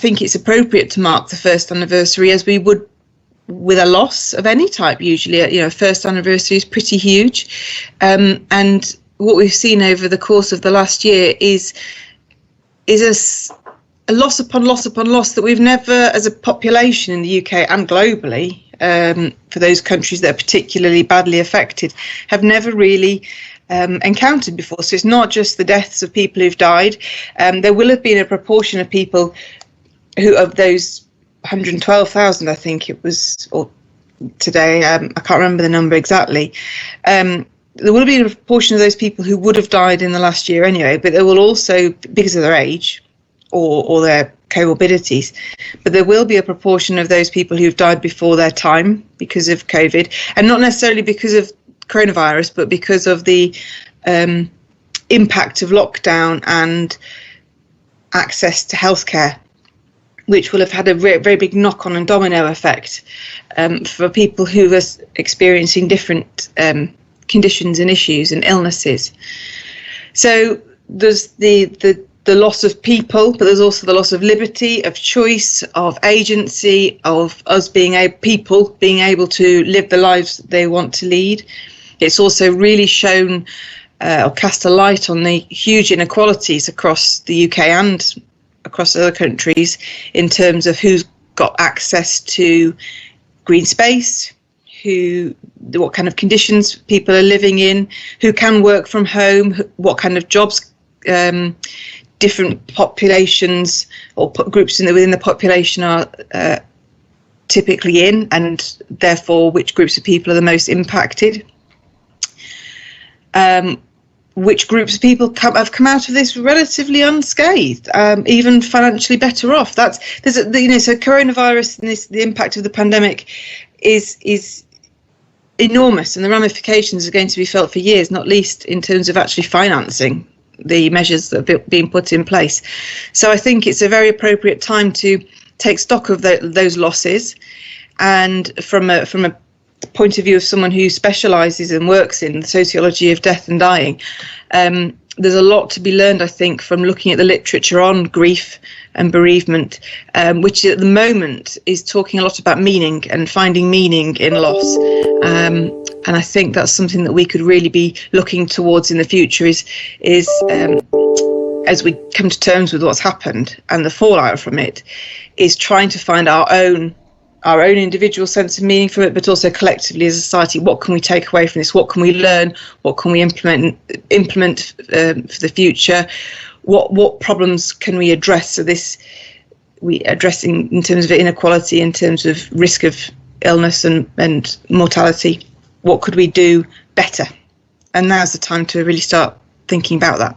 think it's appropriate to mark the first anniversary as we would with a loss of any type. Usually, first anniversary is pretty huge, and what we've seen over the course of the last year is a loss upon loss upon loss that we've never, as a population in the UK and globally, for those countries that are particularly badly affected, have never really encountered before. So it's not just the deaths of people who've died. There will have been a proportion of people who, of those 112,000, I think it was, or today, I can't remember the number exactly. There will be a proportion of those people who would have died in the last year anyway, but there will also, because of their age or their comorbidities, but there will be a proportion of those people who've died before their time because of COVID, and not necessarily because of coronavirus, but because of the impact of lockdown and access to healthcare, which will have had a very big knock-on and domino effect for people who are experiencing different conditions and issues and illnesses. So there's the loss of people, but there's also the loss of liberty, of choice, of agency, of us being able to live the lives that they want to lead. It's also really shown or cast a light on the huge inequalities across the UK and across other countries in terms of who's got access to green space, what kind of conditions people are living in, who can work from home, what kind of jobs different populations or groups within the population are typically in, and therefore which groups of people are the most impacted. Which groups of people have come out of this relatively unscathed, even financially better off. So coronavirus and the impact of the pandemic is enormous, and the ramifications are going to be felt for years, not least in terms of actually financing the measures that are being put in place. So I think it's a very appropriate time to take stock of those losses, and from a point of view of someone who specialises and works in the sociology of death and dying, there's a lot to be learned, I think, from looking at the literature on grief and bereavement, which at the moment is talking a lot about meaning and finding meaning in loss. And I think that's something that we could really be looking towards in the future is as we come to terms with what's happened and the fallout from it, is trying to find our own individual sense of meaning from it, but also collectively as a society, what can we take away from this? What can we learn? What can we implement for the future? What problems can we address? So we addressing in terms of inequality, in terms of risk of illness and mortality. What could we do better? And now's the time to really start thinking about that.